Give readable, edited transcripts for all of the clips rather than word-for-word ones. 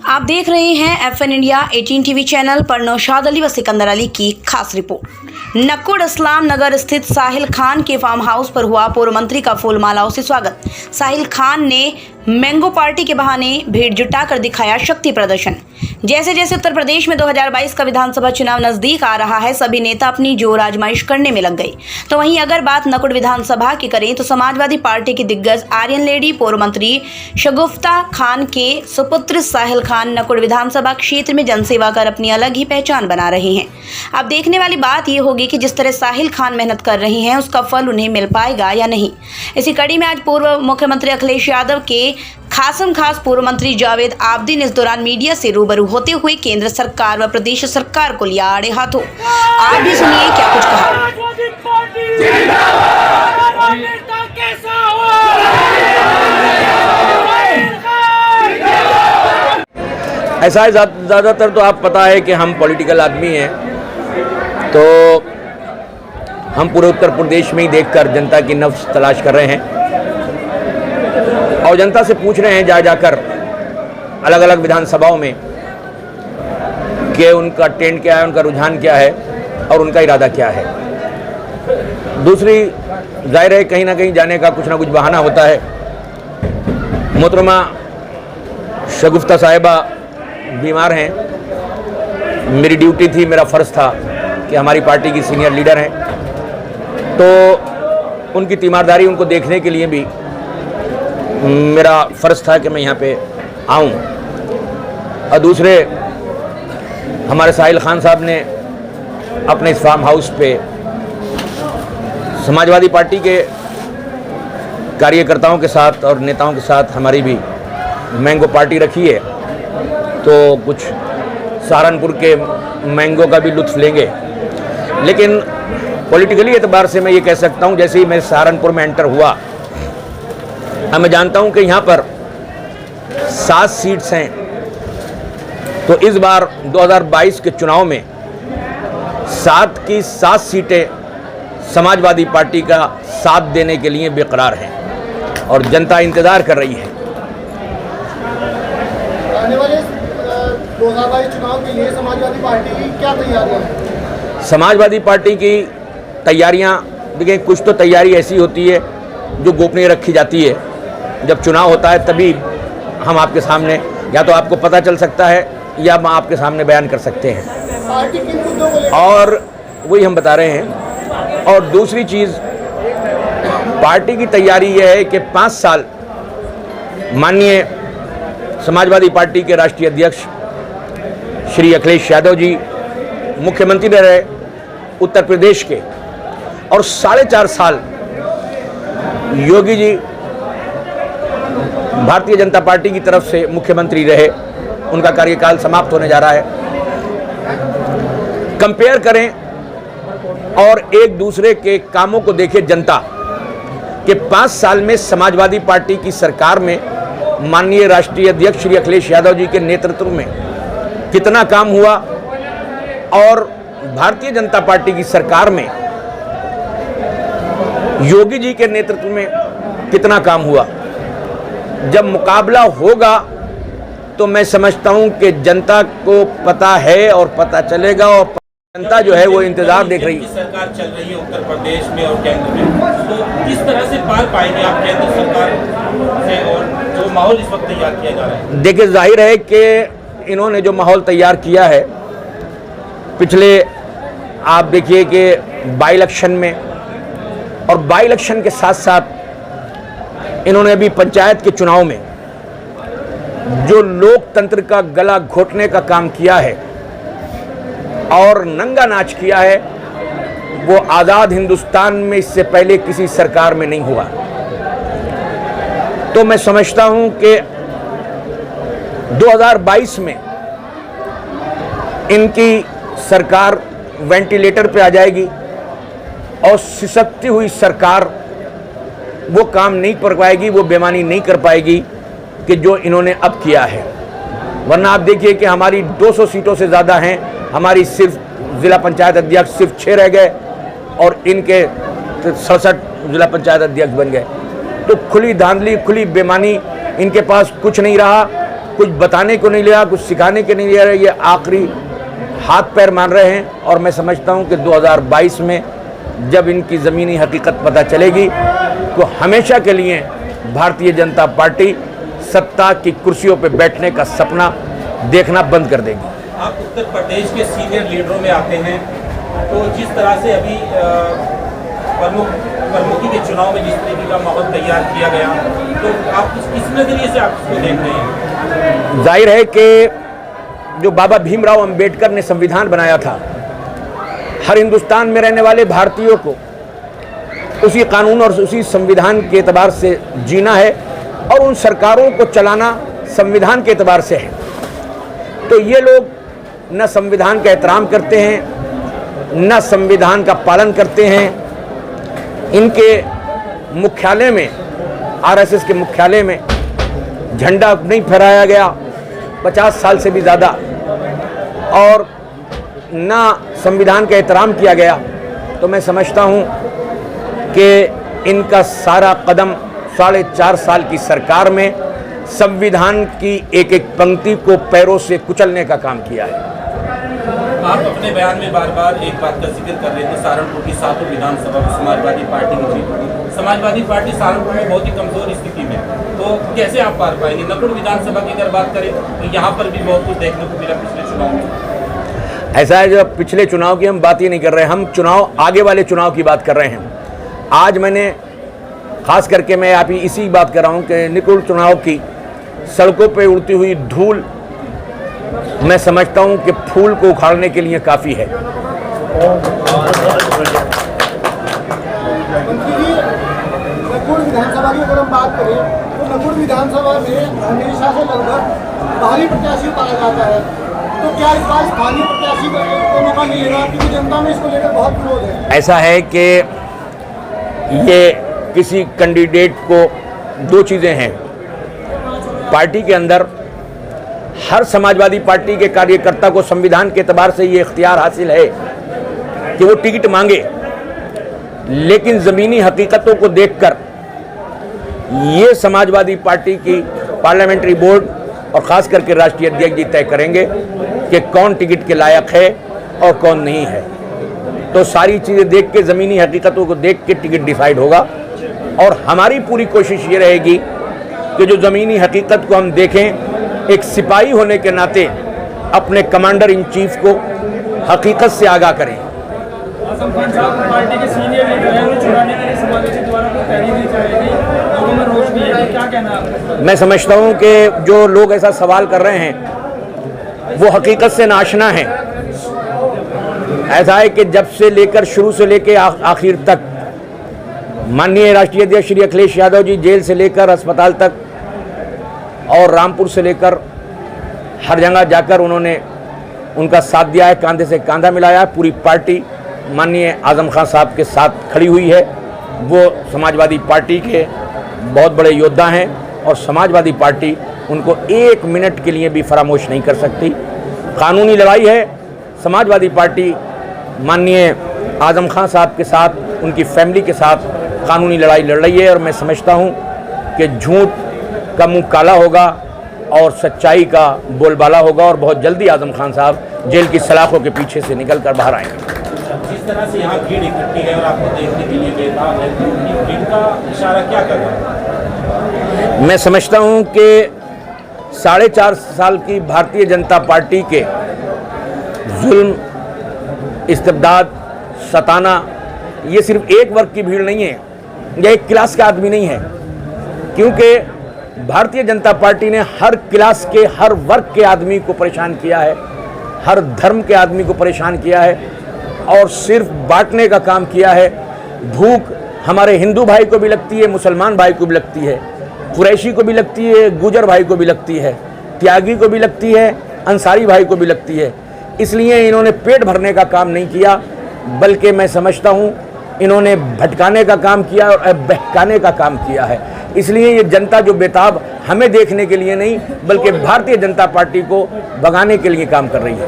आप देख रहे हैं FN इंडिया 18 टीवी चैनल पर नौशाद अली व सिकंदर अली की खास रिपोर्ट। नक्कुड़ इस्लाम नगर स्थित साहिल खान के फार्म हाउस पर हुआ पूर्व मंत्री का फूल मालाओं से स्वागत। साहिल खान ने मैंगो पार्टी के बहाने भीड़ जुटाकर दिखाया शक्ति प्रदर्शन। जैसे जैसे उत्तर प्रदेश में 2022 का विधानसभा चुनाव नजदीक आ रहा है, सभी नेता अपनी जोर आजमाइश करने में लग गए। तो वहीं अगर बात नकुड़ विधानसभा की करें तो समाजवादी पार्टी की दिग्गज आर्यन लेडी पूर्व मंत्री शगुफ्ता खान के सुपुत्र साहिल खान नकुड़ विधानसभा क्षेत्र में जनसेवा कर अपनी अलग ही पहचान बना रहे हैं। अब देखने वाली बात यह होगी कि जिस तरह साहिल खान मेहनत कर रहे हैं उसका फल उन्हें मिल पाएगा या नहीं। इसी कड़ी में आज पूर्व मुख्यमंत्री अखिलेश यादव के खास पूर्व मंत्री जावेद आबदीन इस दौरान मीडिया से रूबरू होते हुए केंद्र सरकार व प्रदेश सरकार को लिया आड़े हाथों। आप भी सुनिए क्या कुछ कहा। ऐसा है, ज़्यादातर तो आप पता है कि हम पॉलिटिकल आदमी हैं, तो हम पूरे उत्तर प्रदेश में ही देखकर जनता की नफ्स तलाश कर रहे हैं और जनता से पूछ रहे हैं जाकर अलग अलग विधानसभाओं में कि उनका ट्रेंड क्या है, उनका रुझान क्या है और उनका इरादा क्या है। दूसरी जाहिर है कहीं ना कहीं जाने का कुछ ना कुछ बहाना होता है। मोहतरमा शगुफ्ता साहिबा बीमार हैं, मेरी ड्यूटी थी, मेरा फ़र्ज़ था कि हमारी पार्टी की सीनियर लीडर हैं, तो उनकी तीमारदारी उनको देखने के लिए भी मेरा फ़र्ज़ था कि मैं यहाँ पे आऊँ। और दूसरे हमारे साहिल खान साहब ने अपने इस फार्म हाउस पे समाजवादी पार्टी के कार्यकर्ताओं के साथ और नेताओं के साथ हमारी भी मैंगो पार्टी रखी है, तो कुछ सहारनपुर के मैंगो का भी लुत्फ़ लेंगे। लेकिन पॉलिटिकली एतबार से मैं ये कह सकता हूँ, जैसे ही मैं सहारनपुर में एंटर हुआ, अब मैं जानता हूँ कि यहाँ पर 7 सीट्स हैं, तो इस बार 2022 के चुनाव में 7 की 7 सीटें समाजवादी पार्टी का साथ देने के लिए बेकरार हैं और जनता इंतज़ार कर रही है। आने वाले 2022 चुनाव के लिए समाजवादी पार्टी की क्या तैयारियां हैं? समाजवादी पार्टी की तैयारियां देखिए, कुछ तो तैयारी ऐसी होती है जो गोपनीय रखी जाती है। जब चुनाव होता है तभी हम आपके सामने या तो आपको पता चल सकता है या हम आपके सामने बयान कर सकते हैं, पार्टी किन मुद्दों को लेकर? और वही हम बता रहे हैं। और दूसरी चीज़, पार्टी की तैयारी यह है कि 5 साल माननीय समाजवादी पार्टी के राष्ट्रीय अध्यक्ष श्री अखिलेश यादव जी मुख्यमंत्री रहे उत्तर प्रदेश के, और 4.5 साल योगी जी भारतीय जनता पार्टी की तरफ से मुख्यमंत्री रहे, उनका कार्यकाल समाप्त होने जा रहा है। कंपेयर करें और एक दूसरे के कामों को देखें जनता कि 5 साल में समाजवादी पार्टी की सरकार में माननीय राष्ट्रीय अध्यक्ष श्री अखिलेश यादव जी के नेतृत्व में कितना काम हुआ और भारतीय जनता पार्टी की सरकार में योगी जी के नेतृत्व में कितना काम हुआ। जब मुकाबला होगा तो मैं समझता हूं कि जनता को पता है और पता चलेगा, और जनता जो है वो इंतजार देख रही है। सरकार चल रही है उत्तर प्रदेश में और केंद्र में, तो किस तरह से पार पाएंगे आप केंद्र सरकार से और जो माहौल इस वक्त तैयार किया जा रहा है? देखिए, जाहिर है कि इन्होंने जो माहौल तैयार किया है, पिछले आप देखिए कि बाई इलेक्शन में, और बाई इलेक्शन के साथ साथ इन्होंने अभी पंचायत के चुनाव में जो लोकतंत्र का गला घोटने का काम किया है और नंगा नाच किया है, वो आज़ाद हिंदुस्तान में इससे पहले किसी सरकार में नहीं हुआ। तो मैं समझता हूं कि 2022 में इनकी सरकार वेंटिलेटर पे आ जाएगी और सिसकती हुई सरकार वो काम नहीं कर पाएगी, वो बेईमानी नहीं कर पाएगी कि जो इन्होंने अब किया है। वरना आप देखिए कि हमारी 200 सीटों से ज़्यादा हैं, हमारी सिर्फ ज़िला पंचायत अध्यक्ष सिर्फ 6 रह गए और इनके 67 ज़िला पंचायत अध्यक्ष बन गए। तो खुली धांधली, खुली बेईमानी, इनके पास कुछ नहीं रहा कुछ बताने को नहीं लिया, कुछ सिखाने के नहीं लिया, ये आखिरी हाथ पैर मान रहे हैं। और मैं समझता हूं कि 2022 में जब इनकी ज़मीनी हकीकत पता चलेगी तो हमेशा के लिए भारतीय जनता पार्टी सत्ता की कुर्सियों पर बैठने का सपना देखना बंद कर देगी। आप उत्तर प्रदेश के सीनियर लीडरों में आते हैं, तो जिस तरह से अभी प्रमुखी के चुनाव में जिस तरीके का माहौल तैयार किया गया, तो आप किस नजरिए से आप इसको देख रहे हैं? जाहिर है कि जो बाबा भीमराव अंबेडकर ने संविधान बनाया था, हर हिंदुस्तान में रहने वाले भारतीयों को उसी कानून और उसी संविधान के एतबार से जीना है और उन सरकारों को चलाना संविधान के एतबार से है। तो ये लोग न संविधान का एहतराम करते हैं, न संविधान का पालन करते हैं। इनके मुख्यालय में, आरएसएस के मुख्यालय में झंडा नहीं फहराया गया 50 साल से भी ज़्यादा, और ना संविधान का एहतराम किया गया। तो मैं समझता हूँ कि इनका सारा कदम 4.5 साल की सरकार में संविधान की एक एक पंक्ति को पैरों से कुचलने का काम किया है। आप अपने बयान में बार बार एक बात का जिक्र कर रहे थे, सहारनपुर की 7 विधानसभा में समाजवादी पार्टी की जीत। समाजवादी पार्टी सहारनपुर में बहुत ही कमजोर स्थिति में, तो कैसे आप पार पाएंगे? नकुड़ विधानसभा की अगर बात करें तो यहाँ पर भी बहुत कुछ देखने को मिला पिछले चुनाव में। ऐसा है, जब पिछले चुनाव की हम बात ही नहीं कर रहे, हम चुनाव आगे वाले चुनाव की बात कर रहे हैं। आज मैंने खास करके मैं आप ही इसी बात कर रहा हूँ कि निकुल चुनाव की सड़कों पे उड़ती हुई धूल मैं समझता हूँ कि फूल को उखाड़ने के लिए काफ़ी है। मंत्री जी, नकुड़ विधानसभा की अगर हम बात करें तो नकुड़ विधानसभा में हमेशा से लगभग बाहरी प्रत्याशी पाया जाता है, तो क्या इस बार स्थानीय प्रत्याशी को मौका मिलेगा? क्योंकि जनता में इसको लेकर बहुत विरोध है। ऐसा है कि ये किसी कैंडिडेट को दो चीज़ें हैं। पार्टी के अंदर हर समाजवादी पार्टी के कार्यकर्ता को संविधान के एतबार से ये इख्तियार हासिल है कि वो टिकट मांगे, लेकिन ज़मीनी हकीकतों को देखकर ये समाजवादी पार्टी की पार्लियामेंट्री बोर्ड और ख़ास करके राष्ट्रीय अध्यक्ष जी तय करेंगे कि कौन टिकट के लायक है और कौन नहीं है। तो सारी चीज़ें देख के, ज़मीनी हकीकतों को देख के टिकट डिसाइड होगा। और हमारी पूरी कोशिश ये रहेगी कि जो ज़मीनी हकीकत को हम देखें, एक सिपाही होने के नाते अपने कमांडर इन चीफ को हकीकत से आगाह करें। आजम खान साहब पार्टी के सीनियर लीडर हैं, उन्हें छुड़ाने के लिए समावेशी द्वारा कोई तहरीर नहीं चलाएगी, लोगों में रोष भी है, क्या कहना है आपका? मैं समझता हूँ कि जो लोग ऐसा सवाल कर रहे हैं वो हकीकत से नाशना है। ऐसा है कि जब से लेकर शुरू से लेकर आखिर तक माननीय राष्ट्रीय अध्यक्ष श्री अखिलेश यादव जी जेल से लेकर अस्पताल तक और रामपुर से लेकर हर जगह जाकर उन्होंने उनका साथ दिया है, कंधे से कंधा मिलाया है। पूरी पार्टी माननीय आजम खान साहब के साथ खड़ी हुई है। वो समाजवादी पार्टी के बहुत बड़े योद्धा हैं और समाजवादी पार्टी उनको 1 मिनट के लिए भी फरामोश नहीं कर सकती। कानूनी लड़ाई है, समाजवादी पार्टी माननीय आजम खान साहब के साथ, उनकी फैमिली के साथ कानूनी लड़ाई लड़ रही है। और मैं समझता हूँ कि झूठ का मुंह काला होगा और सच्चाई का बोलबाला होगा और बहुत जल्दी आजम खान साहब जेल की सलाखों के पीछे से निकल कर बाहर आएंगे। जिस तरह से यहाँ भीड़ इकट्ठी है और आपको देखने के लिए बेताब है, तो भीड़ का इशारा क्या कर रहा है? मैं समझता हूँ कि 4.5 साल की भारतीय जनता पार्टी के जुल्म, इस्तिबदाद, सताना, ये सिर्फ एक वर्ग की भीड़ नहीं है, यह एक क्लास का आदमी नहीं है। क्योंकि भारतीय जनता पार्टी ने हर क्लास के, हर वर्ग के आदमी को परेशान किया है, हर धर्म के आदमी को परेशान किया है और सिर्फ बांटने का काम किया है। भूख हमारे हिंदू भाई को भी लगती है, मुसलमान भाई को भी लगती है, कुरैशी को भी लगती है, गुजर भाई को भी लगती है, त्यागी को भी लगती है, अंसारी भाई को भी लगती है। इसलिए इन्होंने पेट भरने का काम नहीं किया, बल्कि मैं समझता हूँ इन्होंने भटकाने का काम किया और बहकाने का काम किया है। इसलिए ये जनता जो बेताब हमें देखने के लिए नहीं बल्कि भारतीय जनता पार्टी को भगाने के लिए काम कर रही है।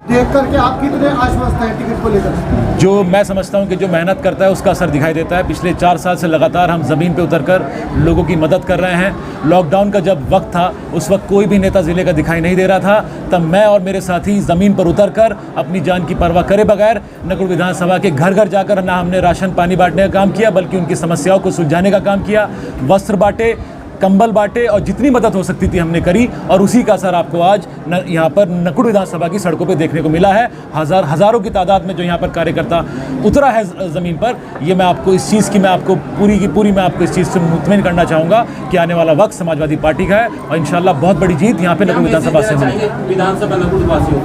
देख करके आप कितने आश्वस्त हैं टिकट को लेकर? जो मैं समझता हूं कि जो मेहनत करता है उसका असर दिखाई देता है। पिछले 4 साल से लगातार हम ज़मीन पे उतरकर लोगों की मदद कर रहे हैं। लॉकडाउन का जब वक्त था उस वक्त कोई भी नेता ज़िले का दिखाई नहीं दे रहा था, तब मैं और मेरे साथी ज़मीन पर उतरकर अपनी जान की परवाह करे बगैर नकुड़ विधानसभा के घर घर जाकर ना हमने राशन पानी बांटने का काम किया, बल्कि उनकी समस्याओं को सुलझाने का काम किया। वस्त्र बांटे, कंबल बांटे और जितनी मदद हो सकती थी हमने करी, और उसी का असर आपको आज यहाँ पर नकुड़ विधानसभा की सड़कों पे देखने को मिला है। हज़ारों की तादाद में जो यहाँ पर कार्यकर्ता उतरा है ज़मीन पर, ये मैं आपको इस चीज़ की मैं आपको पूरी की पूरी मैं आपको इस चीज़ से मुतमिन करना चाहूँगा कि आने वाला वक्त समाजवादी पार्टी का है और इंशाल्लाह बहुत बड़ी जीत यहाँ पे नकुड़ विधानसभा से होगी। विधानसभा नकुड़ वासियों,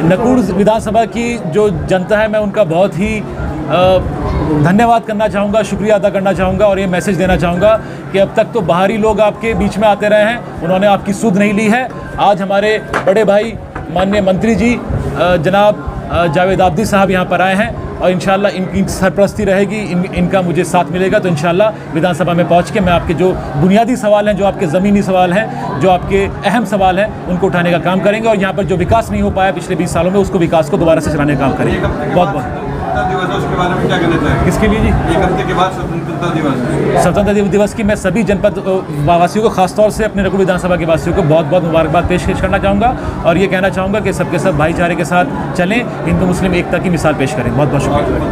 नकुड़ विधानसभा की जो जनता है मैं उनका बहुत ही धन्यवाद करना चाहूँगा, शुक्रिया अदा करना चाहूँगा और ये मैसेज देना चाहूँगा कि अब तक तो बाहरी लोग आपके बीच में आते रहे हैं, उन्होंने आपकी सुध नहीं ली है। आज हमारे बड़े भाई माननीय मंत्री जी जनाब जावेद आब्दी साहब यहाँ पर आए हैं और इंशाल्लाह इनकी सरपरस्ती रहेगी, इनका मुझे साथ मिलेगा। तो इंशाल्लाह विधानसभा में पहुँच के मैं आपके जो बुनियादी सवाल हैं, जो आपके ज़मीनी सवाल हैं, जो आपके अहम सवाल हैं, उनको उठाने का काम करेंगे और यहाँ पर जो विकास नहीं हो पाया पिछले 20 सालों में उसको विकास को दोबारा से चलाने का काम करेंगे। बहुत बहुत दिवस है, उसके बारे में क्या कहना चाहेंगे? किसके लिए जी? एक हफ्ते के बाद स्वतंत्रता दिवस। स्वतंत्रता दिवस की मैं सभी जनपद वासियों को, खासतौर से अपने नकुड़ विधानसभा के वासियों को बहुत बहुत मुबारकबाद पेश करना चाहूँगा और ये कहना चाहूँगा कि सबके सब भाईचारे के साथ चलें, हिंदू मुस्लिम एकता की मिसाल पेश करें। बहुत बहुत शुक्रिया।